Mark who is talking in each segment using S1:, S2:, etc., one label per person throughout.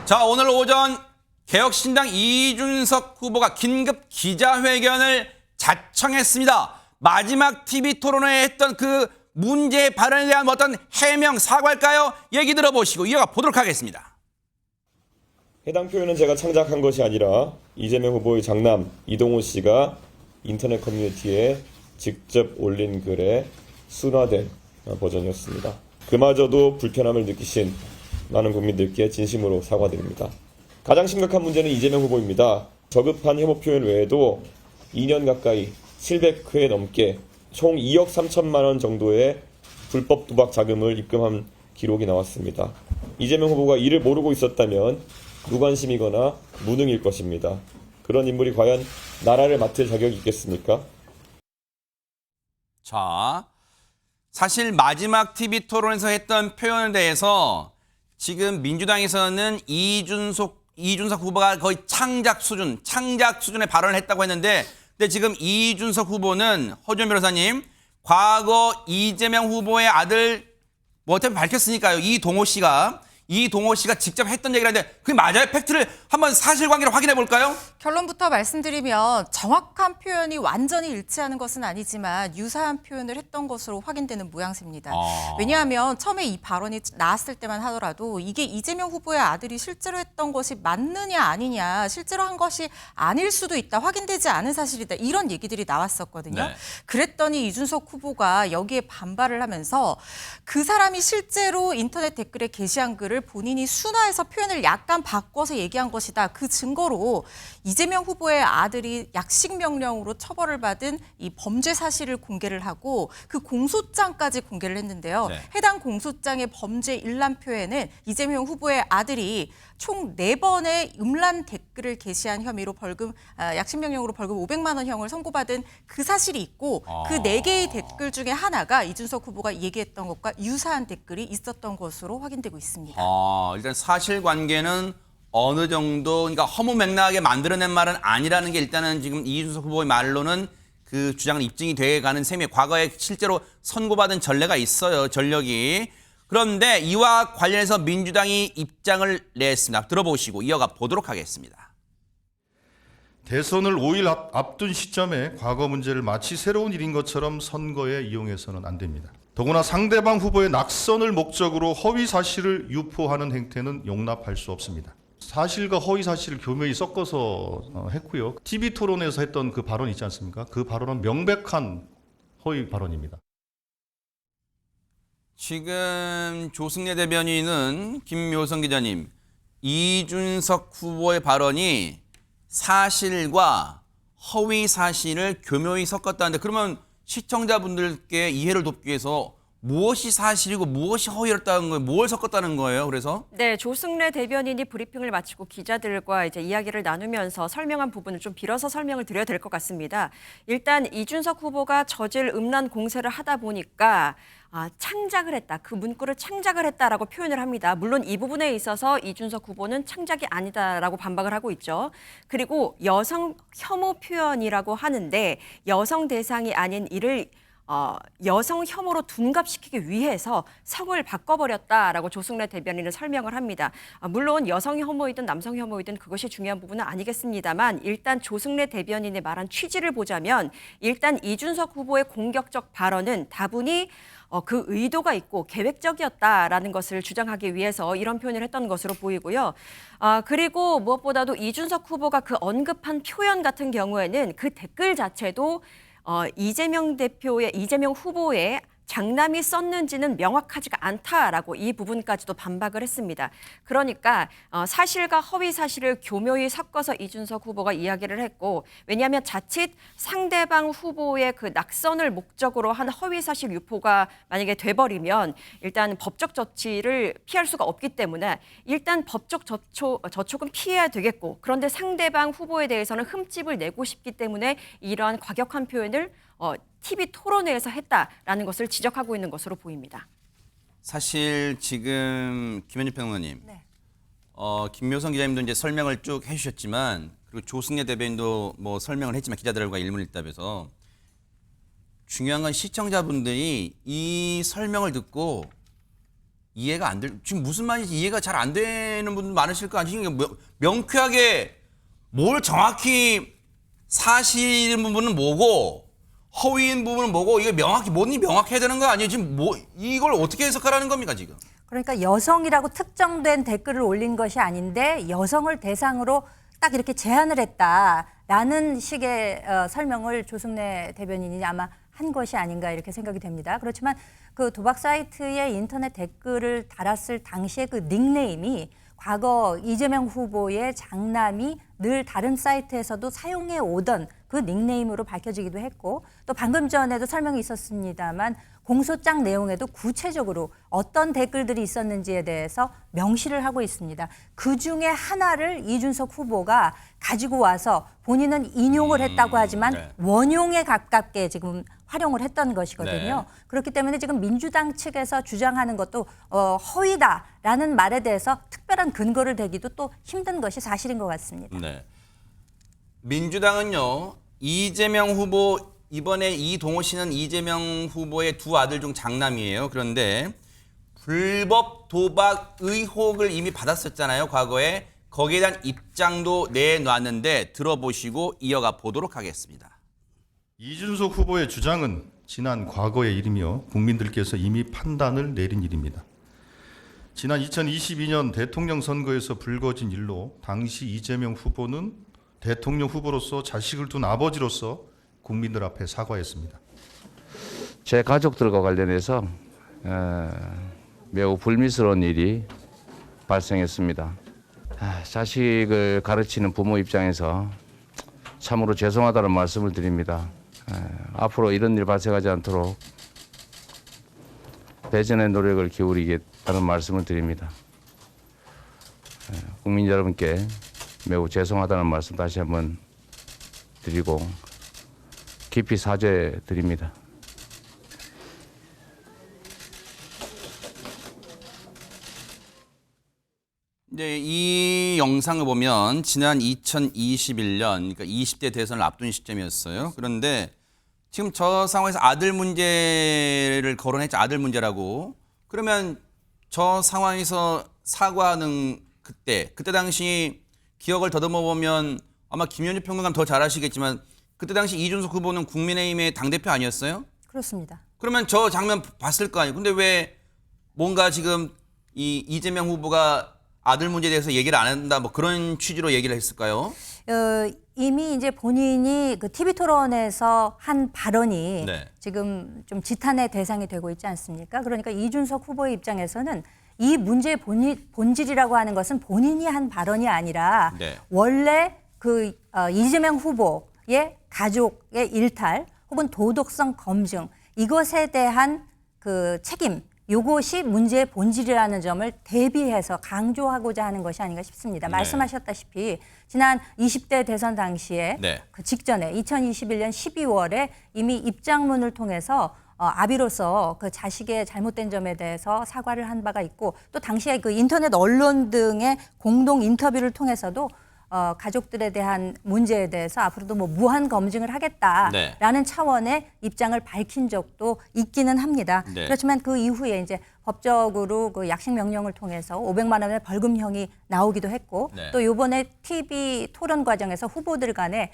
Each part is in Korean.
S1: 자, 오늘 오전 개혁신당 이준석 후보가 긴급 기자회견을 자청했습니다. 마지막 TV 토론회에 했던 그 문제 발언에 대한 어떤 해명, 사과일까요? 얘기 들어보시고 이어가 보도록 하겠습니다.
S2: 해당 표현은 제가 창작한 것이 아니라 이재명 후보의 장남 이동호 씨가 인터넷 커뮤니티에 직접 올린 글의 순화된 버전이었습니다. 그마저도 불편함을 느끼신 많은 국민들께 진심으로 사과드립니다. 가장 심각한 문제는 이재명 후보입니다. 저급한 혐오 표현 외에도 2년 가까이 700회 넘게 총 2억 3천만 원 정도의 불법 도박 자금을 입금한 기록이 나왔습니다. 이재명 후보가 이를 모르고 있었다면 무관심이거나 무능일 것입니다. 그런 인물이 과연 나라를 맡을 자격이 있겠습니까?
S1: 자, 사실 마지막 TV 토론에서 했던 표현에 대해서 지금 민주당에서는 이준석 후보가 거의 창작 수준의 발언을 했다고 했는데, 근데 지금 이준석 후보는 허준 변호사님, 과거 이재명 후보의 아들 어차피 밝혔으니까요. 이동호 씨가 직접 했던 얘기를 하는데 그게 맞아요? 팩트를 한번 사실관계를 확인해 볼까요?
S3: 결론부터 말씀드리면 정확한 표현이 완전히 일치하는 것은 아니지만 유사한 표현을 했던 것으로 확인되는 모양새입니다. 왜냐하면 처음에 이 발언이 나왔을 때만 하더라도 이게 이재명 후보의 아들이 실제로 했던 것이 맞느냐 아니냐, 실제로 한 것이 아닐 수도 있다, 확인되지 않은 사실이다, 이런 얘기들이 나왔었거든요.
S1: 네.
S3: 그랬더니 이준석 후보가 여기에 반발을 하면서 그 사람이 실제로 인터넷 댓글에 게시한 글을 본인이 순화해서 표현을 약간 바꿔서 얘기한 것이다. 그 증거로 이재명 후보의 아들이 약식 명령으로 처벌을 받은 이 범죄 사실을 공개를 하고 그 공소장까지 공개를 했는데요.
S1: 네.
S3: 해당 공소장의 범죄 일람표에는 이재명 후보의 아들이 총 4번의 음란 댓글을 게시한 혐의로 약식 명령으로 벌금 500만 원형을 선고받은 그 사실이 있고 그 4개의 댓글 중에 하나가 이준석 후보가 얘기했던 것과 유사한 댓글이 있었던 것으로 확인되고 있습니다.
S1: 일단 사실관계는 어느 정도, 그러니까 허무맹랑하게 만들어낸 말은 아니라는 게 일단은 지금 이준석 후보의 말로는 그 주장은 입증이 돼가는 셈이에요. 과거에 실제로 선고받은 전례가 있어요, 전력이. 그런데 이와 관련해서 민주당이 입장을 냈습니다. 들어보시고 이어가 보도록 하겠습니다.
S4: 대선을 5일 앞둔 시점에 과거 문제를 마치 새로운 일인 것처럼 선거에 이용해서는 안 됩니다. 더구나 상대방 후보의 낙선을 목적으로 허위 사실을 유포하는 행태는 용납할 수 없습니다. 사실과 허위 사실을 교묘히 섞어서 했고요. TV 토론에서 했던 그 발언 있지 않습니까? 그 발언은 명백한 허위 발언입니다.
S1: 지금 조승래 대변인은 김묘성 기자님, 이준석 후보의 발언이 사실과 허위 사실을 교묘히 섞었다는데, 그러면 시청자분들께 이해를 돕기 위해서 무엇이 사실이고 무엇이 허위였다는 거예요? 뭘 섞었다는 거예요? 그래서?
S5: 네, 조승래 대변인이 브리핑을 마치고 기자들과 이제 이야기를 나누면서 설명한 부분을 좀 빌어서 설명을 드려야 될 것 같습니다. 일단 이준석 후보가 저질 음란 공세를 하다 보니까 창작을 했다, 그 문구를 창작을 했다라고 표현을 합니다. 물론 이 부분에 있어서 이준석 후보는 창작이 아니다라고 반박을 하고 있죠. 그리고 여성 혐오 표현이라고 하는데 여성 대상이 아닌 이를 여성 혐오로 둔갑시키기 위해서 성을 바꿔버렸다라고 조승래 대변인은 설명을 합니다. 물론 여성 혐오이든 남성 혐오이든 그것이 중요한 부분은 아니겠습니다만, 일단 조승래 대변인의 말한 취지를 보자면 일단 이준석 후보의 공격적 발언은 다분히 그 의도가 있고 계획적이었다라는 것을 주장하기 위해서 이런 표현을 했던 것으로 보이고요. 그리고 무엇보다도 이준석 후보가 그 언급한 표현 같은 경우에는 그 댓글 자체도 이재명 후보의 장남이 썼는지는 명확하지가 않다라고 이 부분까지도 반박을 했습니다. 그러니까 사실과 허위 사실을 교묘히 섞어서 이준석 후보가 이야기를 했고, 왜냐하면 자칫 상대방 후보의 그 낙선을 목적으로 한 허위 사실 유포가 만약에 돼버리면 일단 법적 조치를 피할 수가 없기 때문에 일단 법적 저촉은 피해야 되겠고, 그런데 상대방 후보에 대해서는 흠집을 내고 싶기 때문에 이러한 과격한 표현을 TV 토론회에서 했다라는 것을 지적하고 있는 것으로 보입니다.
S1: 사실 지금 김현주 평론가님,
S3: 네.
S1: 김묘성 기자님도 이제 설명을 쭉 해주셨지만, 그리고 조승래 대변인도 뭐 설명을 했지만 기자들과 일문일답에서 중요한 건 시청자분들이 이 설명을 듣고 이해가 안 될, 지금 무슨 말인지 이해가 잘 안 되는 분들 많으실 거 아니에요? 명쾌하게 뭘 정확히 사실인 부분은 뭐고 허위인 부분은 뭐고 이게 명확히 뭔지 명확해야 되는 거 아니에요? 지금 뭐 이걸 어떻게 해석하라는 겁니까 지금?
S6: 그러니까 여성이라고 특정된 댓글을 올린 것이 아닌데 여성을 대상으로 딱 이렇게 제한을 했다라는 식의 설명을 조승래 대변인이 아마 한 것이 아닌가 이렇게 생각이 됩니다. 그렇지만 그 도박 사이트에 인터넷 댓글을 달았을 당시에 그 닉네임이 과거 이재명 후보의 장남이 늘 다른 사이트에서도 사용해 오던 그 닉네임으로 밝혀지기도 했고 또 방금 전에도 설명이 있었습니다만 공소장 내용에도 구체적으로 어떤 댓글들이 있었는지에 대해서 명시를 하고 있습니다. 그중에 하나를 이준석 후보가 가지고 와서 본인은 인용을 했다고 하지만
S1: 네.
S6: 원용에 가깝게 지금 활용을 했던 것이거든요.
S1: 네.
S6: 그렇기 때문에 지금 민주당 측에서 주장하는 것도 허위다라는 말에 대해서 특별한 근거를 대기도 또 힘든 것이 사실인 것 같습니다.
S1: 네. 민주당은요 이재명 후보 이번에 이동호 씨는 이재명 후보의 두 아들 중 장남이에요. 그런데 불법 도박 의혹을 이미 받았었잖아요. 과거에 거기에 대한 입장도 내놨는데 들어보시고 이어가 보도록 하겠습니다.
S4: 이준석 후보의 주장은 지난 과거의 일이며 국민들께서 이미 판단을 내린 일입니다. 지난 2022년 대통령 선거에서 불거진 일로 당시 이재명 후보는 대통령 후보로서 자식을 둔 아버지로서 국민들 앞에 사과했습니다.
S7: 제 가족들과 관련해서 매우 불미스러운 일이 발생했습니다. 자식을 가르치는 부모 입장에서 참으로 죄송하다는 말씀을 드립니다. 앞으로 이런 일 발생하지 않도록 배전의 노력을 기울이겠다는 말씀을 드립니다. 국민 여러분께 매우 죄송하다는 말씀 다시 한번 드리고 깊이 사죄드립니다.
S1: 네, 이 영상을 보면 지난 2021년, 그러니까 20대 대선을 앞둔 시점이었어요. 그런데 지금 저 상황에서 아들 문제를 거론했죠. 아들 문제라고. 그러면 저 상황에서 사과하는 그때 당시 기억을 더듬어 보면 아마 김현주 평론가는 더 잘 아시겠지만 그때 당시 이준석 후보는 국민의힘의 당대표 아니었어요?
S6: 그렇습니다.
S1: 그러면 저 장면 봤을 거 아니에요. 근데 왜 뭔가 지금 이재명 후보가 아들 문제에 대해서 얘기를 안 한다 뭐 그런 취지로 얘기를 했을까요?
S6: 이미 이제 본인이 그 TV 토론에서 한 발언이
S1: 네.
S6: 지금 좀 지탄의 대상이 되고 있지 않습니까? 그러니까 이준석 후보의 입장에서는 이 문제의 본질이라고 하는 것은 본인이 한 발언이 아니라
S1: 네.
S6: 원래 그 이재명 후보의 가족의 일탈 혹은 도덕성 검증 이것에 대한 그 책임 이것이 문제의 본질이라는 점을 대비해서 강조하고자 하는 것이 아닌가 싶습니다.
S1: 네.
S6: 말씀하셨다시피 지난 20대 대선 당시에
S1: 네.
S6: 그 직전에 2021년 12월에 이미 입장문을 통해서 아비로서 그 자식의 잘못된 점에 대해서 사과를 한 바가 있고 또 당시에 그 인터넷 언론 등의 공동 인터뷰를 통해서도 가족들에 대한 문제에 대해서 앞으로도 뭐 무한 검증을 하겠다라는
S1: 네.
S6: 차원의 입장을 밝힌 적도 있기는 합니다.
S1: 네.
S6: 그렇지만 그 이후에 이제 법적으로 그 약식 명령을 통해서 500만 원의 벌금형이 나오기도 했고
S1: 네.
S6: 또 이번에 TV 토론 과정에서 후보들 간에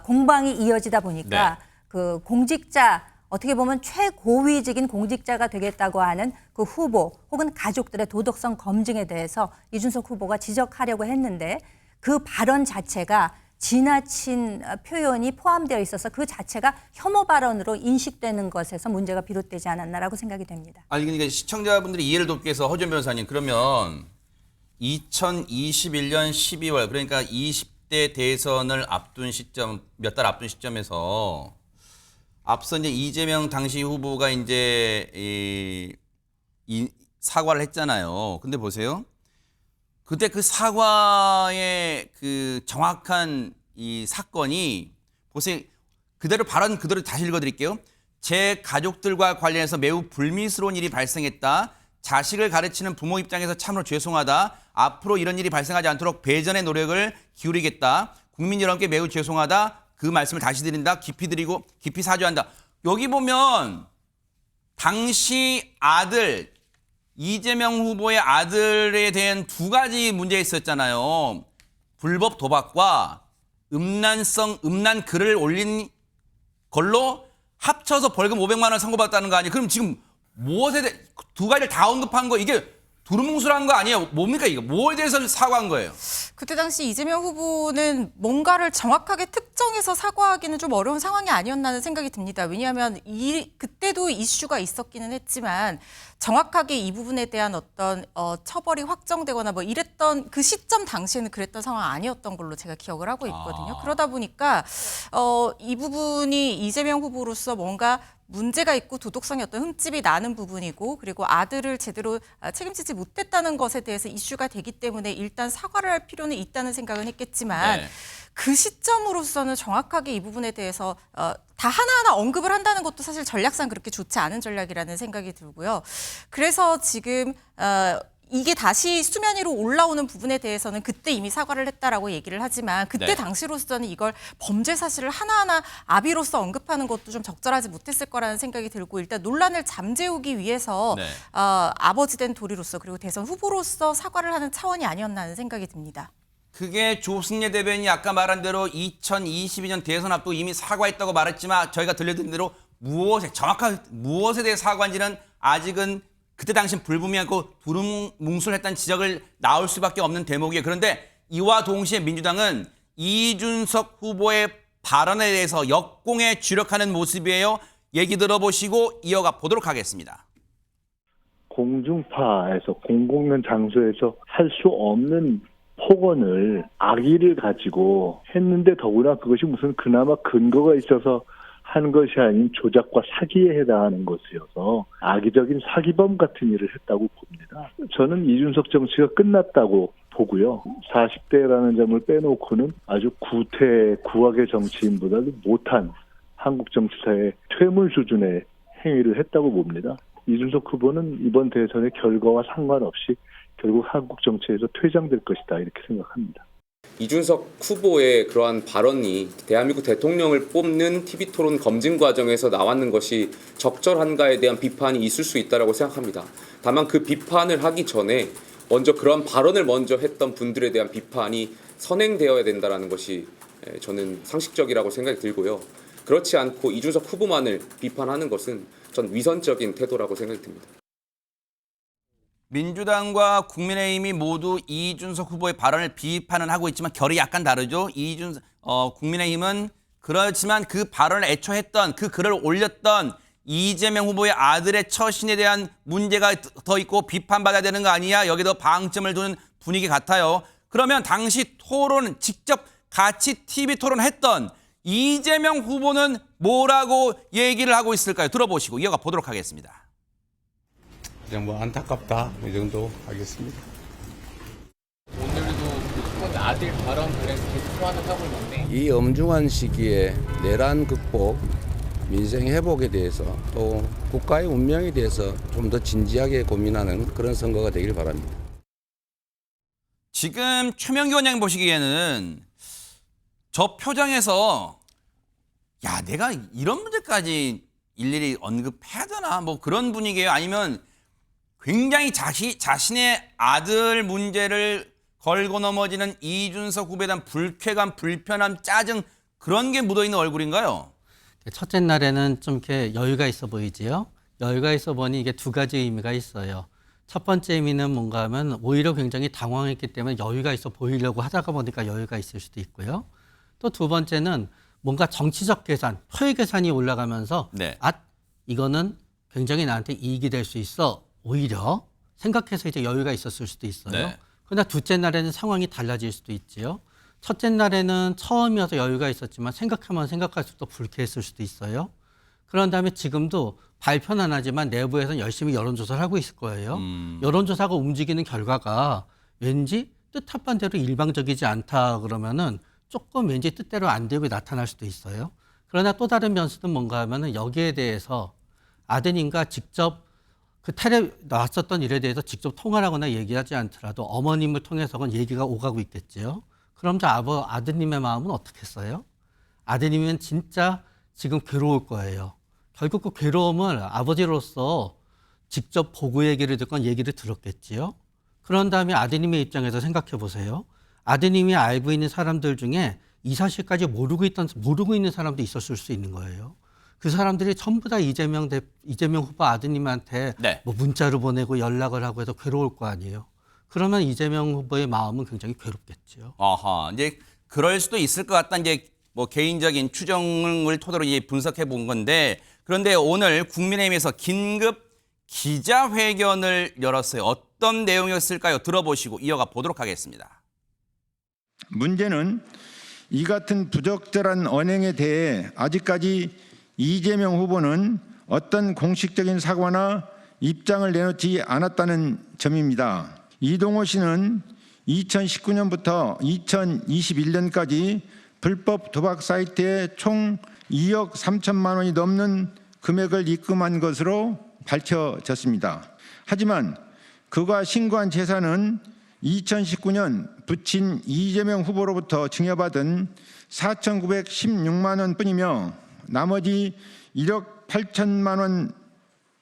S6: 공방이 이어지다 보니까
S1: 네.
S6: 그 공직자 어떻게 보면 최고위직인 공직자가 되겠다고 하는 그 후보 혹은 가족들의 도덕성 검증에 대해서 이준석 후보가 지적하려고 했는데 그 발언 자체가 지나친 표현이 포함되어 있어서 그 자체가 혐오 발언으로 인식되는 것에서 문제가 비롯되지 않았나라고 생각이 됩니다.
S1: 아니 그러니까 시청자분들이 이해를 돕기 위해서 허준 변호사님 그러면 2021년 12월 그러니까 20대 대선을 앞둔 시점 몇 달 앞둔 시점에서 앞서 이제 이재명 당시 후보가 이제 이 사과를 했잖아요. 근데 보세요. 그때 그 사과의 그 정확한 이 사건이 보세요. 그대로 발언 그대로 다시 읽어드릴게요. 제 가족들과 관련해서 매우 불미스러운 일이 발생했다. 자식을 가르치는 부모 입장에서 참으로 죄송하다. 앞으로 이런 일이 발생하지 않도록 배전의 노력을 기울이겠다. 국민 여러분께 매우 죄송하다. 그 말씀을 다시 드린다. 깊이 드리고 깊이 사죄한다. 여기 보면 당시 아들 이재명 후보의 아들에 대한 두 가지 문제 있었잖아요. 불법 도박과 음란 글을 올린 걸로 합쳐서 벌금 500만 원 선고받았다는 거 아니에요? 그럼 지금 무엇에 두 가지를 다 언급한 거 이게 두루뭉술한 거 아니에요? 뭡니까 이거? 뭐에 대해서 사과한 거예요?
S3: 그때 당시 이재명 후보는 뭔가를 정확하게 특정해서 사과하기는 좀 어려운 상황이 아니었나는 생각이 듭니다. 왜냐하면 그때도 이슈가 있었기는 했지만 정확하게 이 부분에 대한 어떤 처벌이 확정되거나 뭐 이랬던 그 시점 당시에는 그랬던 상황 아니었던 걸로 제가 기억을 하고 있거든요. 그러다 보니까 이 부분이 이재명 후보로서 뭔가 문제가 있고 도덕성이 어떤 흠집이 나는 부분이고 그리고 아들을 제대로 책임지지 못했다는 것에 대해서 이슈가 되기 때문에 일단 사과를 할 필요는 있다는 생각은 했겠지만
S1: 네.
S3: 그 시점으로서는 정확하게 이 부분에 대해서 다 하나하나 언급을 한다는 것도 사실 전략상 그렇게 좋지 않은 전략이라는 생각이 들고요. 그래서 지금 이게 다시 수면 위로 올라오는 부분에 대해서는 그때 이미 사과를 했다라고 얘기를 하지만 그때
S1: 네.
S3: 당시로서는 이걸 범죄 사실을 하나하나 아비로서 언급하는 것도 좀 적절하지 못했을 거라는 생각이 들고 일단 논란을 잠재우기 위해서
S1: 네.
S3: 아버지 된 도리로서 그리고 대선 후보로서 사과를 하는 차원이 아니었나 하는 생각이 듭니다.
S1: 그게 조승래 대변인이 아까 말한 대로 2022년 대선 앞두고 이미 사과했다고 말했지만 저희가 들려드린 대로 정확하게 무엇에 대해 사과한지는 아직은 그때 당시 불분명하고 두루뭉술했다는 지적을 나올 수밖에 없는 대목이에요. 그런데 이와 동시에 민주당은 이준석 후보의 발언에 대해서 역공에 주력하는 모습이에요. 얘기 들어보시고 이어가 보도록 하겠습니다.
S8: 공중파에서 공공연 장소에서 할 수 없는 폭언을 악의를 가지고 했는데 더구나 그것이 무슨 그나마 근거가 있어서 한 것이 아닌 조작과 사기에 해당하는 것이어서 악의적인 사기범 같은 일을 했다고 봅니다. 저는 이준석 정치가 끝났다고 보고요. 40대라는 점을 빼놓고는 아주 구악의 정치인보다도 못한 한국 정치사의 퇴물 수준의 행위를 했다고 봅니다. 이준석 후보는 이번 대선의 결과와 상관없이 결국 한국 정치에서 퇴장될 것이다 이렇게 생각합니다.
S9: 이준석 후보의 그러한 발언이 대한민국 대통령을 뽑는 TV토론 검증 과정에서 나왔는 것이 적절한가에 대한 비판이 있을 수 있다고 생각합니다. 다만 그 비판을 하기 전에 먼저 그런 발언을 먼저 했던 분들에 대한 비판이 선행되어야 된다는 것이 저는 상식적이라고 생각이 들고요. 그렇지 않고 이준석 후보만을 비판하는 것은 전 위선적인 태도라고 생각이 듭니다.
S1: 민주당과 국민의힘이 모두 이준석 후보의 발언을 비판은 하고 있지만 결이 약간 다르죠. 국민의힘은 그렇지만 그 발언을 애초에 했던 그 글을 올렸던 이재명 후보의 아들의 처신에 대한 문제가 더 있고 비판받아야 되는 거 아니냐. 여기도 방점을 두는 분위기 같아요. 그러면 당시 토론 직접 같이 TV 토론했던 이재명 후보는 뭐라고 얘기를 하고 있을까요? 들어보시고 이어가 보도록 하겠습니다.
S10: 그냥 뭐 안타깝다 이 정도 하겠습니다.
S11: 오늘도 아들 발언 그래서 계속 소환을 하고 있는데
S7: 이 엄중한 시기에 내란 극복, 민생 회복에 대해서 또 국가의 운명에 대해서 좀 더 진지하게 고민하는 그런 선거가 되길 바랍니다.
S1: 지금 최명기 원장님 보시기에는 저 표정에서 야 내가 이런 문제까지 일일이 언급해야 되나 뭐 그런 분위기예요? 아니면 굉장히 자신의 아들 문제를 걸고 넘어지는 이준석 후보에 대한 불쾌감, 불편함, 짜증 그런 게 묻어있는 얼굴인가요?
S12: 첫째 날에는 좀 이렇게 여유가 있어 보이지요. 여유가 있어 보니 이게 두 가지 의미가 있어요. 첫 번째 의미는 뭔가 하면 오히려 굉장히 당황했기 때문에 여유가 있어 보이려고 하다가 보니까 여유가 있을 수도 있고요. 또 두 번째는 뭔가 정치적 계산, 표의 계산이 올라가면서
S1: 네.
S12: 이거는 굉장히 나한테 이익이 될 수 있어. 오히려 생각해서 이제 여유가 있었을 수도 있어요.
S1: 네.
S12: 그러나 둘째 날에는 상황이 달라질 수도 있지요. 첫째 날에는 처음이어서 여유가 있었지만 생각하면 생각할수록 불쾌했을 수도 있어요. 그런 다음에 지금도 발표는 안 하지만 내부에서는 열심히 여론조사를 하고 있을 거예요. 여론조사가 움직이는 결과가 왠지 뜻합반대로 일방적이지 않다 그러면은 조금 왠지 뜻대로 안 되고 나타날 수도 있어요. 그러나 또 다른 변수는 뭔가 하면은 여기에 대해서 아드님과 직접 그 텔레 나왔었던 일에 대해서 직접 통화를 하거나 얘기하지 않더라도 어머님을 통해서는 얘기가 오가고 있겠지요. 그럼 저 아드님의 마음은 어떻겠어요? 아드님은 진짜 지금 괴로울 거예요. 결국 그 괴로움을 아버지로서 직접 보고 얘기를 듣건 얘기를 들었겠지요. 그런 다음에 아드님의 입장에서 생각해 보세요. 아드님이 알고 있는 사람들 중에 이 사실까지 모르고 있는 사람도 있었을 수 있는 거예요. 그 사람들이 전부 다 이재명 후보 아드님한테
S1: 네.
S12: 뭐 문자를 보내고 연락을 하고 해서 괴로울 거 아니에요. 그러면 이재명 후보의 마음은 굉장히 괴롭겠죠.
S1: 아하, 이제 그럴 수도 있을 것 같다. 이제 뭐 개인적인 추정을 토대로 이제 분석해 본 건데, 그런데 오늘 국민의힘에서 긴급 기자회견을 열었어요. 어떤 내용이었을까요? 들어보시고 이어가 보도록 하겠습니다.
S13: 문제는 이 같은 부적절한 언행에 대해 아직까지 이재명 후보는 어떤 공식적인 사과나 입장을 내놓지 않았다는 점입니다. 이동호 씨는 2019년부터 2021년까지 불법 도박 사이트에 총 2억 3천만 원이 넘는 금액을 입금한 것으로 밝혀졌습니다. 하지만 그가 신고한 재산은 2019년 부친 이재명 후보로부터 증여받은 4,916만 원뿐이며 나머지 1억 8천만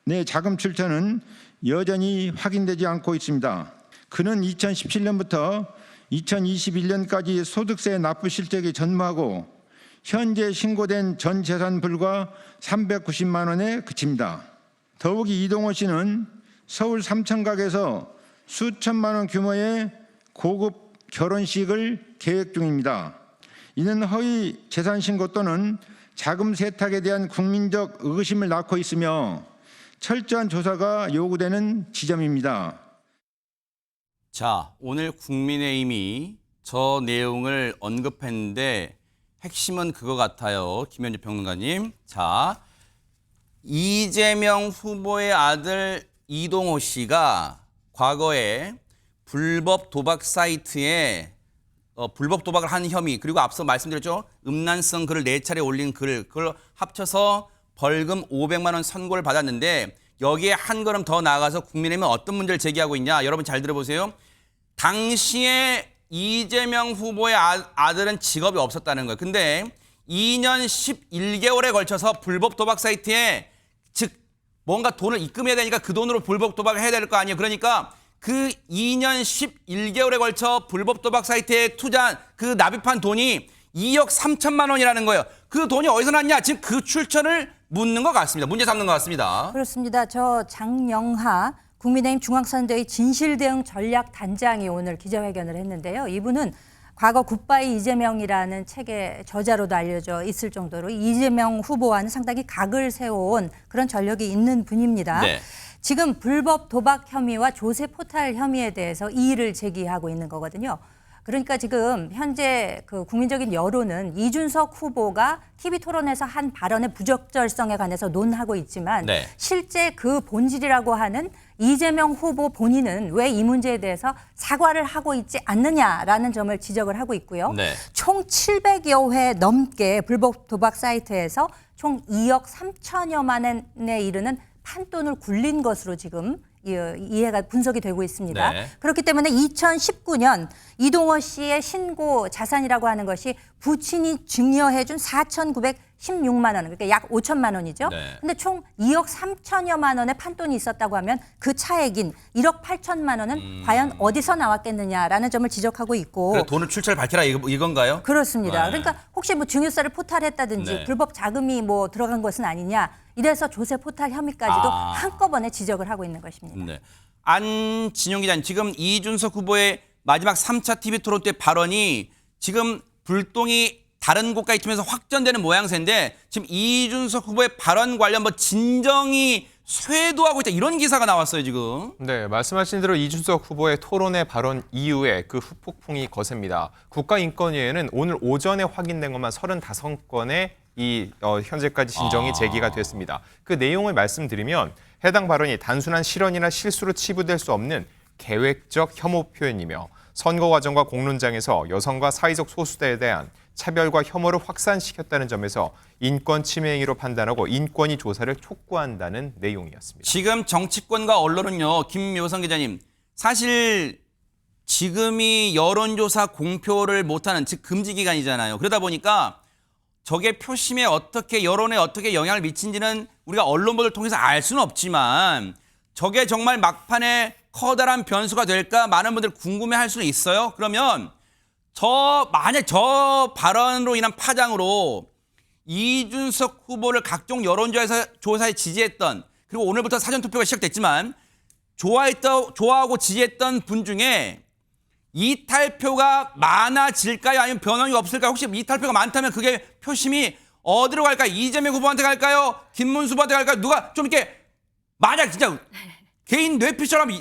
S13: 원의 자금 출처는 여전히 확인되지 않고 있습니다. 그는 2017년부터 2021년까지 소득세 납부 실적이 전무하고 현재 신고된 전 재산 불과 390만 원에 그칩니다. 더욱이 이동호 씨는 서울 삼천각에서 수천만 원 규모의 고급 결혼식을 계획 중입니다. 이는 허위 재산 신고 또는 자금 세탁에 대한 국민적 의구심을 낳고 있으며 철저한 조사가 요구되는 지점입니다.
S1: 자, 오늘 국민의힘이 저 내용을 언급했는데 핵심은 그거 같아요. 김현주 평론가님. 자, 이재명 후보의 아들 이동호 씨가 과거에 불법 도박 사이트에 불법 도박을 한 혐의, 그리고 앞서 말씀드렸죠. 음란성 글을 4차례 올린 글, 그걸 합쳐서 벌금 500만 원 선고를 받았는데 여기에 한 걸음 더 나아가서 국민의힘은 어떤 문제를 제기하고 있냐. 여러분 잘 들어보세요. 당시에 이재명 후보의 아들은 직업이 없었다는 거예요. 근데 2년 11개월에 걸쳐서 불법 도박 사이트에 즉 뭔가 돈을 입금해야 되니까 그 돈으로 불법 도박을 해야 될 거 아니에요. 그러니까 그 2년 11개월에 걸쳐 불법 도박 사이트에 투자한 그 납입한 돈이 2억 3천만 원이라는 거예요. 그 돈이 어디서 났냐? 지금 그 출처를 묻는 것 같습니다. 문제 삼는 것 같습니다.
S6: 그렇습니다. 저 장영하 국민의힘 중앙선대위 진실대응 전략단장이 오늘 기자회견을 했는데요. 이분은 과거 굿바이 이재명이라는 책의 저자로도 알려져 있을 정도로 이재명 후보와는 상당히 각을 세워온 그런 전력이 있는 분입니다.
S1: 네.
S6: 지금 불법 도박 혐의와 조세 포탈 혐의에 대해서 이의를 제기하고 있는 거거든요. 그러니까 지금 현재 그 국민적인 여론은 이준석 후보가 TV 토론에서 한 발언의 부적절성에 관해서 논하고 있지만
S1: 네.
S6: 실제 그 본질이라고 하는 이재명 후보 본인은 왜 이 문제에 대해서 사과를 하고 있지 않느냐라는 점을 지적을 하고 있고요.
S1: 네.
S6: 총 700여 회 넘게 불법 도박 사이트에서 총 2억 3천여만 원에 이르는 판돈을 굴린 것으로 지금 이해가 분석이 되고 있습니다.
S1: 네.
S6: 그렇기 때문에 2019년 이동호 씨의 신고 자산이라고 하는 것이 부친이 증여해준 4,916만 원, 그러니까 약 5천만 원이죠.
S1: 네.
S6: 근데 총 2억 3천여만 원의 판돈이 있었다고 하면 그 차액인 1억 8천만 원은 과연 어디서 나왔겠느냐라는 점을 지적하고 있고.
S1: 그래, 돈을 출처를 밝혀라 이건가요?
S6: 그렇습니다.
S1: 네.
S6: 그러니까 혹시 뭐 증여세를 포탈했다든지
S1: 네.
S6: 불법 자금이 뭐 들어간 것은 아니냐. 이래서 조세 포탈 혐의까지도
S1: 아.
S6: 한꺼번에 지적을 하고 있는 것입니다.
S1: 네. 안진용 기자님, 지금 이준석 후보의 마지막 3차 TV 토론 때 발언이 지금 불똥이 다른 곳까지 튀면서 확전되는 모양새인데 지금 이준석 후보의 발언 관련 뭐 진정이 쇄도하고 있다 이런 기사가 나왔어요 지금.
S14: 네, 말씀하신 대로 이준석 후보의 토론회 발언 이후에 그 후폭풍이 거셉니다. 국가인권위에는 오늘 오전에 확인된 것만 35건의 현재까지 진정이 제기가 됐습니다. 그 내용을 말씀드리면 해당 발언이 단순한 실언이나 실수로 치부될 수 없는 계획적 혐오 표현이며 선거 과정과 공론장에서 여성과 사회적 소수자에 대한 차별과 혐오를 확산시켰다는 점에서 인권 침해 행위로 판단하고 인권위 조사를 촉구한다는 내용이었습니다.
S1: 지금 정치권과 언론은요, 김묘성 기자님, 사실 지금이 여론조사 공표를 못하는 즉 금지 기간이잖아요. 그러다 보니까 저게 표심에 어떻게 여론에 어떻게 영향을 미친지는 우리가 언론 보도를 통해서 알 수는 없지만 저게 정말 막판에 커다란 변수가 될까 많은 분들 궁금해할 수는 있어요. 그러면 만약 저 발언으로 인한 파장으로 이준석 후보를 각종 여론조사에 지지했던, 그리고 오늘부터 사전투표가 시작됐지만 좋아하고 지지했던 분 중에 이탈표가 많아질까요? 아니면 변동이 없을까요? 혹시 이탈표가 많다면 그게 표심이 어디로 갈까요? 이재명 후보한테 갈까요? 김문수 후보한테 갈까요? 누가 좀 이렇게 만약 진짜 개인 뇌피처럼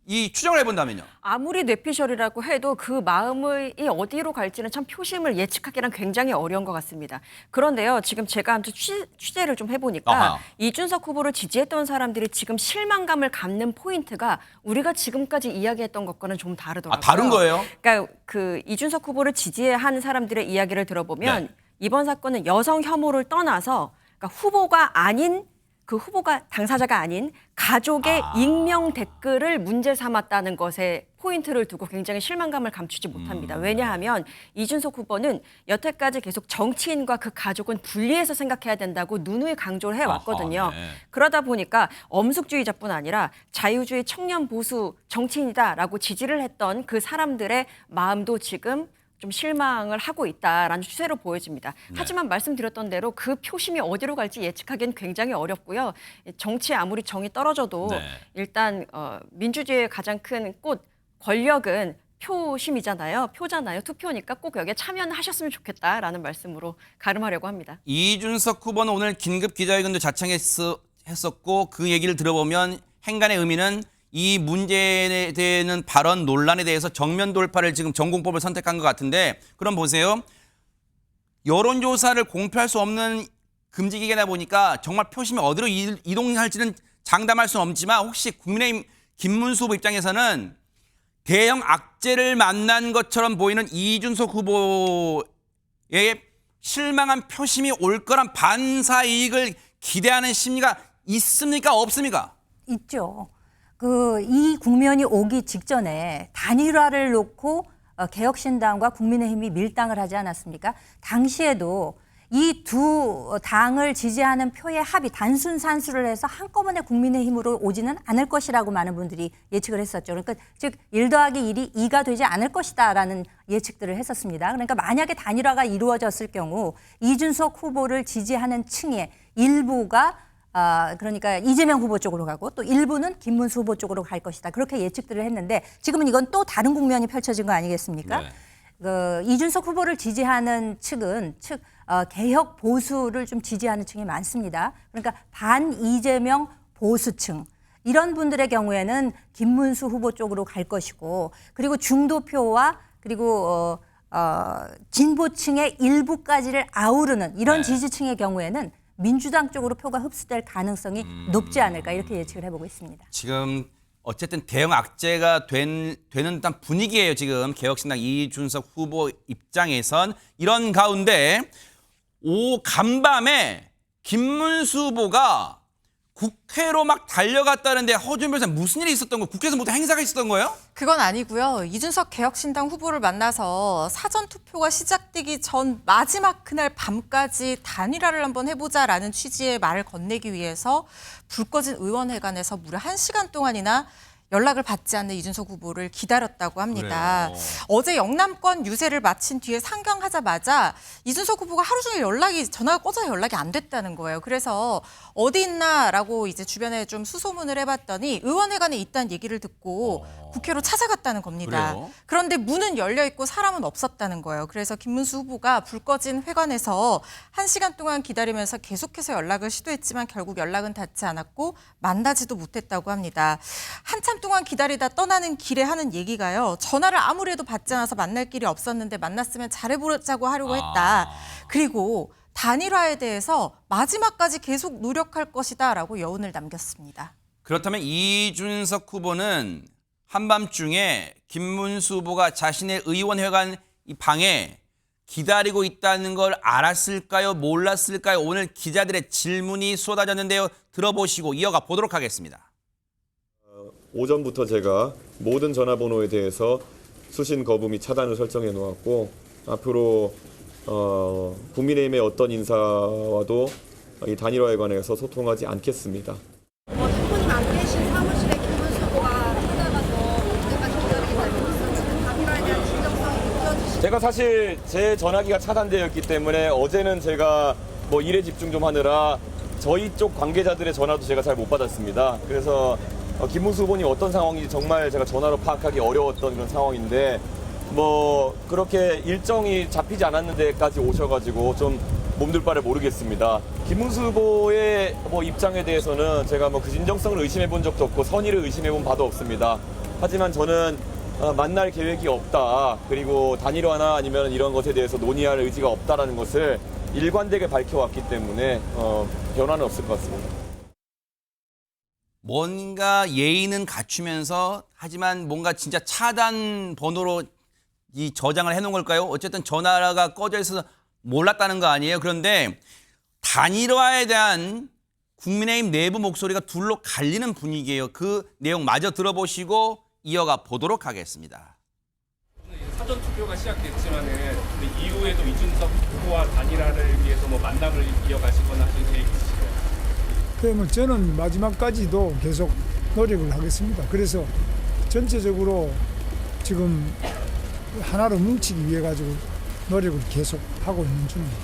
S1: 이 추정을 해본다면요.
S5: 아무리 뇌피셜이라고 해도 그 마음이 어디로 갈지는 참 표심을 예측하기는 굉장히 어려운 것 같습니다. 그런데요, 지금 제가 아무튼 취재를 좀 해보니까
S1: 아하.
S5: 이준석 후보를 지지했던 사람들이 지금 실망감을 갖는 포인트가 우리가 지금까지 이야기했던 것과는 좀 다르더라고요.
S1: 다른 거예요?
S5: 그러니까 그 이준석 후보를 지지한 사람들의 이야기를 들어보면
S1: 네.
S5: 이번 사건은 여성 혐오를 떠나서 그러니까 후보가 아닌 그 후보가 당사자가 아닌 가족의 익명 댓글을 문제 삼았다는 것에 포인트를 두고 굉장히 실망감을 감추지 못합니다. 왜냐하면 이준석 후보는 여태까지 계속 정치인과 그 가족은 분리해서 생각해야 된다고 누누이 강조를 해왔거든요.
S1: 네.
S5: 그러다 보니까 엄숙주의자뿐 아니라 자유주의 청년 보수 정치인이다라고 지지를 했던 그 사람들의 마음도 지금 좀 실망을 하고 있다라는 추세로 보여집니다. 하지만 말씀드렸던 대로 그 표심이 어디로 갈지 예측하기는 굉장히 어렵고요. 정치에 아무리 정이 떨어져도 일단 민주주의의 가장 큰 꽃 권력은 표심이잖아요. 표잖아요. 투표니까 꼭 여기에 참여하셨으면 좋겠다라는 말씀으로 가름하려고 합니다.
S1: 이준석 후보는 오늘 긴급 기자회견도 자청했었고 그 얘기를 들어보면 행간의 의미는 이 문제에 대한 발언 논란에 대해서 정면 돌파를 지금 전공법을 선택한 것 같은데, 그럼 보세요. 여론조사를 공표할 수 없는 금지기계다 보니까 정말 표심이 어디로 이동할지는 장담할 수는 없지만, 혹시 국민의힘 김문수 후보 입장에서는 대형 악재를 만난 것처럼 보이는 이준석 후보의 실망한 표심이 올 거란 반사이익을 기대하는 심리가 있습니까? 없습니까?
S6: 있죠. 이 국면이 오기 직전에 단일화를 놓고 개혁신당과 국민의힘이 밀당을 하지 않았습니까? 당시에도 이 두 당을 지지하는 표의 합이 단순 산수를 해서 한꺼번에 국민의힘으로 오지는 않을 것이라고 많은 분들이 예측을 했었죠. 그러니까 즉 1 더하기 1이 2가 되지 않을 것이다라는 예측들을 했었습니다. 그러니까 만약에 단일화가 이루어졌을 경우 이준석 후보를 지지하는 층의 일부가 그러니까 이재명 후보 쪽으로 가고 또 일부는 김문수 후보 쪽으로 갈 것이다. 그렇게 예측들을 했는데 지금은 이건 또 다른 국면이 펼쳐진 거 아니겠습니까? 네. 이준석 후보를 지지하는 측은 개혁 보수를 좀 지지하는 층이 많습니다. 그러니까 반 이재명 보수층. 이런 분들의 경우에는 김문수 후보 쪽으로 갈 것이고, 그리고 중도표와 그리고 진보층의 일부까지를 아우르는 이런 지지층의 경우에는 민주당 쪽으로 표가 흡수될 가능성이 높지 않을까 이렇게 예측을 해보고 있습니다.
S1: 지금 어쨌든 대형 악재가 되는 듯한 분위기예요. 지금 개혁신당 이준석 후보 입장에선. 이런 가운데 간밤에 김문수 후보가 국회로 막 달려갔다는데 허준 변호사 무슨 일이 있었던 거예요? 국회에서 모두 행사가 있었던 거예요?
S3: 그건 아니고요. 이준석 개혁신당 후보를 만나서 사전투표가 시작되기 전 마지막 그날 밤까지 단일화를 한번 해보자라는 취지의 말을 건네기 위해서 불 꺼진 의원회관에서 무려 1시간 동안이나 연락을 받지 않는 이준석 후보를 기다렸다고 합니다.
S1: 그래요.
S3: 어제 영남권 유세를 마친 뒤에 상경하자마자 이준석 후보가 하루 종일 전화가 꺼져서 연락이 안 됐다는 거예요. 그래서 어디 있나라고 이제 주변에 좀 수소문을 해봤더니 의원회관에 있다는 얘기를 듣고 국회로 찾아갔다는 겁니다.
S1: 그래요?
S3: 그런데 문은 열려 있고 사람은 없었다는 거예요. 그래서 김문수 후보가 불 꺼진 회관에서 1시간 동안 기다리면서 계속해서 연락을 시도했지만 결국 연락은 닿지 않았고 만나지도 못했다고 합니다. 한참 동안 기다리다 떠나는 길에 하는 얘기가요. 전화를 아무리 해도 받지 않아서 만날 길이 없었는데 만났으면 잘해보자고 하려고 했다. 그리고 단일화에 대해서 마지막까지 계속 노력할 것이다라고 여운을 남겼습니다.
S1: 그렇다면 이준석 후보는 한밤중에 김문수 후보가 자신의 의원회관 이 방에 기다리고 있다는 걸 알았을까요? 몰랐을까요? 오늘 기자들의 질문이 쏟아졌는데요. 들어보시고 이어가 보도록 하겠습니다.
S2: 오전부터 제가 모든 전화번호에 대해서 수신 거부 및 차단을 설정해 놓았고, 앞으로 국민의힘의 어떤 인사와도 이 단일화에 관해서 소통하지 않겠습니다.
S15: 대표님 안 계신 사무실에
S2: 제가 사실 제 전화기가 차단되어 있기 때문에 어제는 제가 뭐 일에 집중 좀 하느라 저희 쪽 관계자들의 전화도 제가 잘 못 받았습니다. 그래서 김문수 후보님 어떤 상황인지 정말 제가 전화로 파악하기 어려웠던 그런 상황인데 뭐 그렇게 일정이 잡히지 않았는 데까지 오셔가지고 좀 몸둘 바를 모르겠습니다. 김문수 후보의 뭐 입장에 대해서는 제가 뭐 그 진정성을 의심해 본 적도 없고 선의를 의심해 본 바도 없습니다. 하지만 저는 만날 계획이 없다. 그리고 단일화나 아니면 이런 것에 대해서 논의할 의지가 없다라는 것을 일관되게 밝혀왔기 때문에 변화는 없을 것 같습니다.
S1: 뭔가 예의는 갖추면서 하지만 뭔가 진짜 차단 번호로 이 저장을 해놓은 걸까요? 어쨌든 전화가 꺼져 있어서 몰랐다는 거 아니에요? 그런데 단일화에 대한 국민의힘 내부 목소리가 둘로 갈리는 분위기예요. 그 내용 마저 들어보시고 이어가 보도록 하겠습니다.
S15: 사전 투표가 시작됐지만은 이후에도 이준석 후보와 단일화를 위해서 뭐 만남을 이어가시거나 하실 계획 있으신가요?
S16: 그러면 저는 마지막까지도 계속 노력을 하겠습니다. 그래서 전체적으로 지금 하나로 뭉치기 위해 가지고 노력을 계속 하고 있는 중입니다.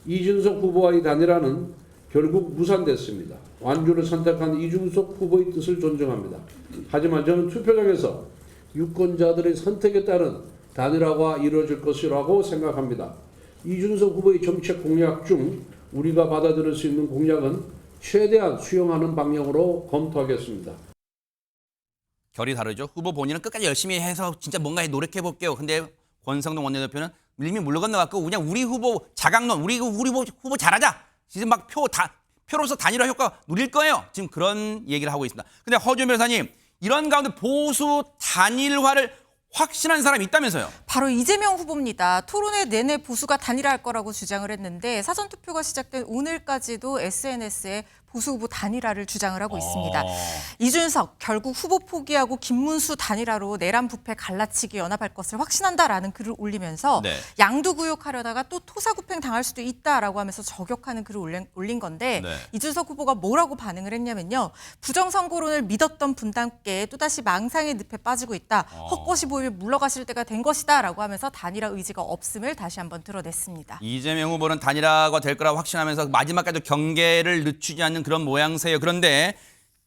S17: 이준석 후보와의 단일화는 결국 무산됐습니다. 완주를 선택한 이준석 후보의 뜻을 존중합니다. 하지만 저는 투표장에서 유권자들의 선택에 따른 단일화가 이루어질 것이라고 생각합니다. 이준석 후보의 정책 공약 중 우리가 받아들일 수 있는 공약은 최대한 수용하는 방향으로 검토하겠습니다.
S1: 결이 다르죠. 후보 본인은 끝까지 열심히 해서 진짜 뭔가 노력해 볼게요. 근데 권성동 원내대표는 이미 물 건너갔고 그냥 우리 후보 자강론, 우리 후보 잘하자. 지금 막 표로서 단일화 효과 누릴 거예요. 지금 그런 얘기를 하고 있습니다. 근데 허준 변호사님, 이런 가운데 보수 단일화를 확신한 사람이 있다면서요?
S3: 바로 이재명 후보입니다. 토론회 내내 보수가 단일화할 거라고 주장을 했는데 사전투표가 시작된 오늘까지도 SNS에 보수 후보 단일화를 주장을 하고 있습니다. 이준석 결국 후보 포기하고 김문수 단일화로 내란 부패 갈라치기 연합할 것을 확신한다라는 글을 올리면서
S1: 네.
S3: 양두구역하려다가 또 토사구팽 당할 수도 있다라고 하면서 저격하는 글을 올린 건데
S1: 네.
S3: 이준석 후보가 뭐라고 반응을 했냐면요. 부정선거론을 믿었던 분담께 또다시 망상의 늪에 빠지고 있다. 헛것이 보이면 물러가실 때가 된 것이다 라고 하면서 단일화 의지가 없음을 다시 한번 드러냈습니다.
S1: 이재명 후보는 단일화가 될 거라고 확신하면서 마지막까지 경계를 늦추지 않는 그런 모양새예요. 그런데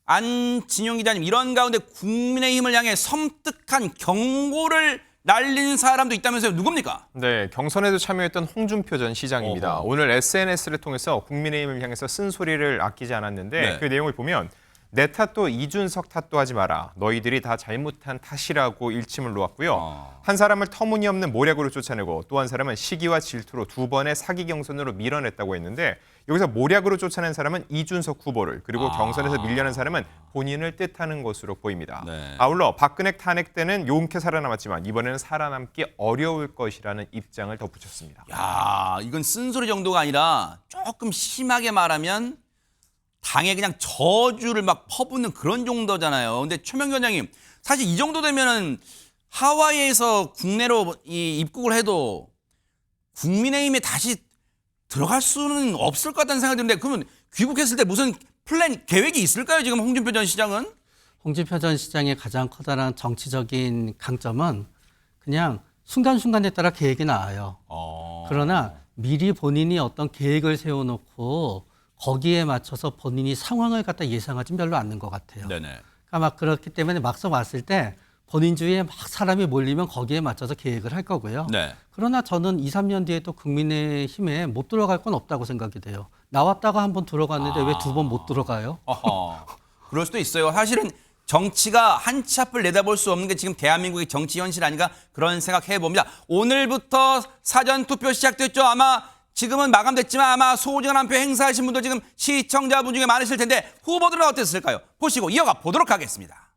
S1: 안진용 기자님, 이런 가운데 국민의힘을 향해 섬뜩한 경고를 날린 사람도 있다면서요. 누굽니까?
S14: 네, 경선에도 참여했던 홍준표 전 시장입니다. 오늘 SNS를 통해서 국민의힘을 향해서 쓴소리를 아끼지 않았는데
S1: 네.
S14: 그 내용을 보면 내 탓도 이준석 탓도 하지 마라. 너희들이 다 잘못한 탓이라고 일침을 놓았고요. 한 사람을 터무니없는 모략으로 쫓아내고 또 한 사람은 시기와 질투로 두 번의 사기 경선으로 밀어냈다고 했는데 여기서 모략으로 쫓아낸 사람은 이준석 후보를 그리고 경선에서 밀려난 사람은 본인을 뜻하는 것으로 보입니다.
S1: 네.
S14: 아울러 박근혜 탄핵 때는 용케 살아남았지만 이번에는 살아남기 어려울 것이라는 입장을 덧붙였습니다.
S1: 야, 이건 쓴소리 정도가 아니라 조금 심하게 말하면 당에 그냥 저주를 막 퍼붓는 그런 정도잖아요. 근데 최명 위원장님, 사실 이 정도 되면은 하와이에서 국내로 입국을 해도 국민의힘에 다시 들어갈 수는 없을 것 같다는 생각이 드는데, 그러면 귀국했을 때 무슨 플랜, 계획이 있을까요? 지금 홍준표 전 시장은?
S12: 홍준표 전 시장의 가장 커다란 정치적인 강점은 그냥 순간순간에 따라 계획이 나와요. 그러나 미리 본인이 어떤 계획을 세워놓고 거기에 맞춰서 본인이 상황을 갖다 예상하지 별로 않는 것 같아요.
S1: 네네.
S12: 그러니까 막 그렇기 때문에 막상 왔을 때 본인 주위에 막 사람이 몰리면 거기에 맞춰서 계획을 할 거고요.
S1: 네.
S12: 그러나 저는 2, 3년 뒤에 또 국민의힘에 못 들어갈 건 없다고 생각이 돼요. 나왔다가 한 번 들어갔는데 왜 두 번 못 들어가요?
S1: 그럴 수도 있어요. 사실은 정치가 한 치 앞을 내다볼 수 없는 게 지금 대한민국의 정치 현실 아닌가 그런 생각해 봅니다. 오늘부터 사전투표 시작됐죠. 아마 지금은 마감됐지만 아마 소중한 한 표 행사하신 분들 지금 시청자분 중에 많으실 텐데 후보들은 어땠을까요? 보시고 이어가 보도록 하겠습니다.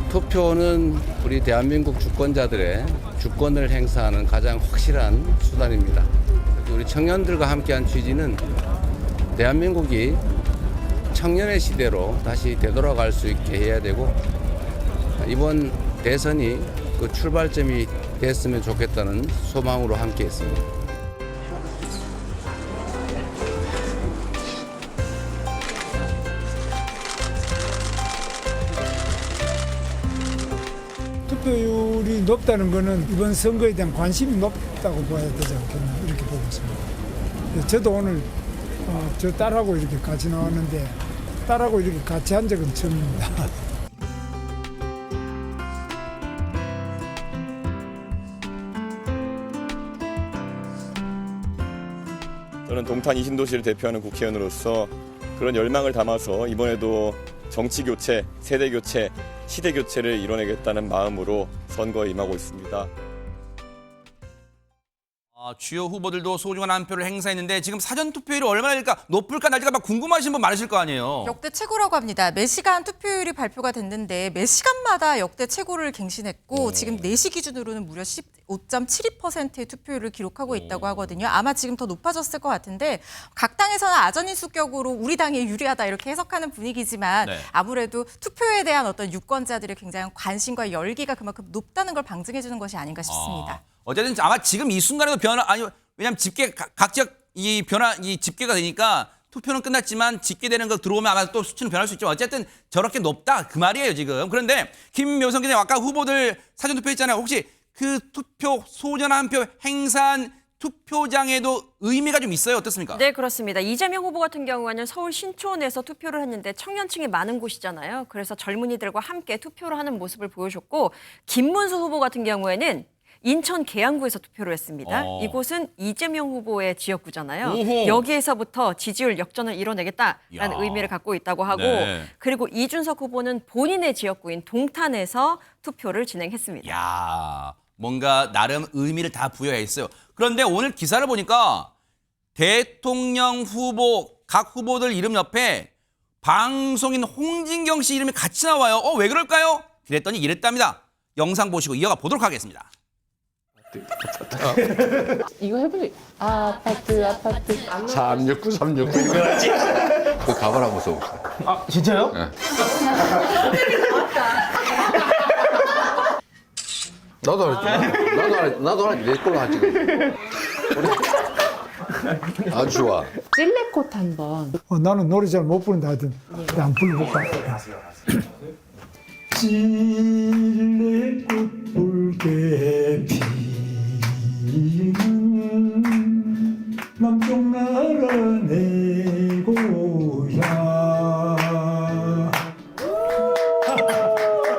S7: 투표는 우리 대한민국 주권자들의 주권을 행사하는 가장 확실한 수단입니다. 우리 청년들과 함께한 취지는 대한민국이 청년의 시대로 다시 되돌아갈 수 있게 해야 되고 이번 대선이 그 출발점이 됐으면 좋겠다는 소망으로 함께했습니다.
S16: 투표율이 높다는 거는 이번 선거에 대한 관심이 높다고 봐야 되지 않겠나 이렇게 보고 있습니다. 저도 오늘 저 딸하고 이렇게 같이 나왔는데 딸하고 이렇게 같이 한 적은 처음입니다.
S2: 저는 동탄 이신도시를 대표하는 국회의원으로서 그런 열망을 담아서 이번에도 정치 교체, 세대 교체, 시대 교체를 이뤄내겠다는 마음으로 선거에 임하고 있습니다.
S1: 주요 후보들도 소중한 한 표를 행사했는데 지금 사전 투표율이 얼마나 될까, 높을까 낮을까 막 궁금하신 분 많으실 거 아니에요.
S3: 역대 최고라고 합니다. 매 시간 투표율이 발표가 됐는데 매 시간마다 역대 최고를 갱신했고 지금 4시 기준으로는 무려 15.72%의 투표율을 기록하고 있다고 하거든요. 아마 지금 더 높아졌을 것 같은데 각 당에서는 아전인수격으로 우리 당이 유리하다 이렇게 해석하는 분위기지만
S1: 네.
S3: 아무래도 투표에 대한 어떤 유권자들의 굉장한 관심과 열기가 그만큼 높다는 걸 방증해 주는 것이 아닌가 싶습니다.
S1: 어쨌든 아마 지금 이 순간에도 왜냐면 각 지역 이 집계가 되니까 투표는 끝났지만 집계되는 거 들어오면 아마 또 수치는 변할 수 있지만 어쨌든 저렇게 높다 그 말이에요 지금. 그런데 김묘성 기자님 아까 후보들 사전 투표했잖아요. 혹시 그 투표 소중한 한 표 행사한 투표장에도 의미가 좀 있어요? 어떻습니까?
S5: 네, 그렇습니다. 이재명 후보 같은 경우에는 서울 신촌에서 투표를 했는데 청년층이 많은 곳이잖아요. 그래서 젊은이들과 함께 투표를 하는 모습을 보여줬고 김문수 후보 같은 경우에는 인천 계양구에서 투표를 했습니다. 이곳은 이재명 후보의 지역구잖아요.
S1: 오호.
S5: 여기에서부터 지지율 역전을 이뤄내겠다라는
S1: 야.
S5: 의미를 갖고 있다고 하고
S1: 네.
S5: 그리고 이준석 후보는 본인의 지역구인 동탄에서 투표를 진행했습니다.
S1: 야, 뭔가 나름 의미를 다 부여했어요. 그런데 오늘 기사를 보니까 대통령 후보 각 후보들 이름 옆에 방송인 홍진경 씨 이름이 같이 나와요. 왜 그럴까요? 그랬더니 이랬답니다. 영상 보시고 이어가 보도록 하겠습니다.
S18: 이거 해볼래? 아파트
S10: 369 이거 하지? 그 가봐라 무서워.
S18: 아 진짜요?
S10: 네. 나도 하지. 내 걸로 하지. 아주 좋아.
S18: 찔레꽃 한번.
S16: 나는 노래 잘 못 부른다 하여튼 안 불러볼까? 찔레꽃 붉게 피는 남쪽 나라 내 고향.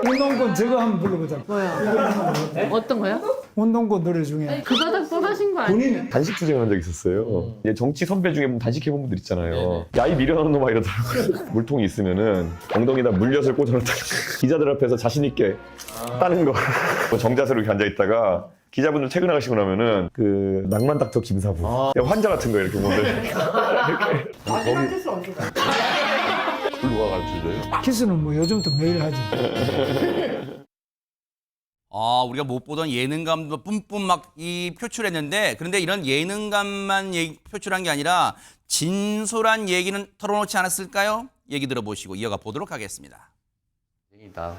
S16: 운동권 저거 한번 불러보자.
S18: 뭐야? 어떤 거요?
S16: 운동권 노래 중에.
S18: 그 바닥 쏟아신 거 아니에요?
S2: 본인 단식 투쟁한 적 있었어요. 이제 정치 선배 중에 단식 해본 분들 있잖아요. 야, 이 미련한 놈아 이러더라고요. 물통이 있으면은 엉덩이에다 물엿을 꽂아놓다 기자들 앞에서 자신 있게 따는 거. 정자세로 이렇게 앉아 있다가 기자분들 퇴근하시고 나면은 그 낭만 닥터 김사부 환자 같은 거 이렇게 보면
S18: 마지막 키스 언제 가?
S10: 누가 가르쳐줘요?
S16: 키스는 뭐 요즘도 매일 하지.
S1: 우리가 못 보던 예능감도 뿜뿜 막 표출했는데 그런데 이런 예능감만 표출한 게 아니라 진솔한 얘기는 털어놓지 않았을까요? 얘기 들어보시고 이어가 보도록 하겠습니다.
S7: 다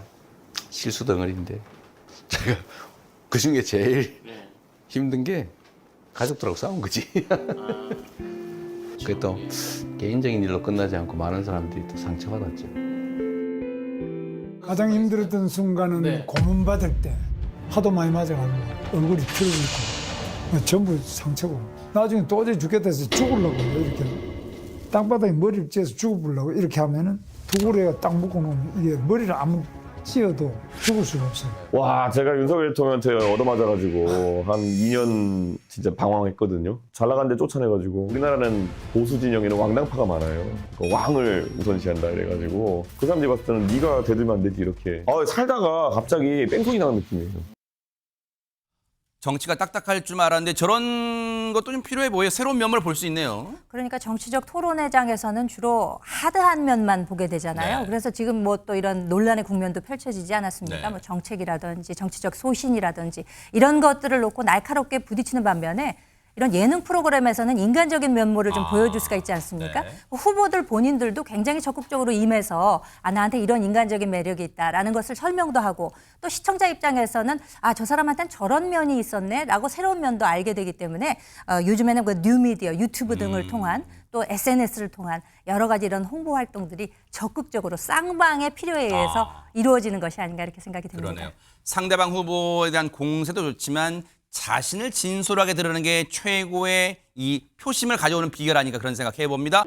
S7: 실수 덩어리인데 제가 그 중에 제일 힘든 게 가족들하고 싸운 거지. 그게 또 개인적인 일로 끝나지 않고 많은 사람들이 또 상처받았죠.
S16: 가장 힘들었던 순간은 고문받을 때 하도 많이 맞아가지고 얼굴이 틀어지고 전부 상처고 나중에 도저히 죽겠다 해서 죽으려고 이렇게 땅바닥에 머리를 찧어서 죽어보려고 이렇게 하면은 두구레가 딱 묶어놓으면 이게 머리를 아무 찧어도 죽을 수가 없어요.
S2: 와, 제가 윤석열 대통령한테 얻어맞아가지고 한 2년 진짜 방황했거든요. 잘 나간 데 쫓아내가지고 우리나라는 보수 진영에는 왕당파가 많아요. 왕을 우선시한다 이래가지고 그 사람들이 봤을 때는 네가 대들면 안 되지 이렇게 살다가 갑자기 뺑소니 나는 느낌이에요.
S1: 정치가 딱딱할 줄 알았는데 저런 것도 좀 필요해 보여요. 새로운 면모를 볼 수 있네요.
S6: 그러니까 정치적 토론회장에서는 주로 하드한 면만 보게 되잖아요.
S1: 네.
S6: 그래서 지금 뭐 또 이런 논란의 국면도 펼쳐지지 않았습니까?
S1: 네.
S6: 뭐 정책이라든지 정치적 소신이라든지 이런 것들을 놓고 날카롭게 부딪히는 반면에 이런 예능 프로그램에서는 인간적인 면모를 좀 보여줄 수가 있지 않습니까?
S1: 네.
S6: 후보들 본인들도 굉장히 적극적으로 임해서 나한테 이런 인간적인 매력이 있다라는 것을 설명도 하고 또 시청자 입장에서는 저 사람한테는 저런 면이 있었네라고 새로운 면도 알게 되기 때문에 요즘에는 그 뉴미디어, 유튜브 등을 통한 또 SNS를 통한 여러 가지 이런 홍보 활동들이 적극적으로 쌍방의 필요에 의해서 이루어지는 것이 아닌가 이렇게 생각이 듭니다.
S1: 그러네요. 상대방 후보에 대한 공세도 좋지만 자신을 진솔하게 드러내는 게 최고의 이 표심을 가져오는 비결 아닌가 그런 생각 해봅니다.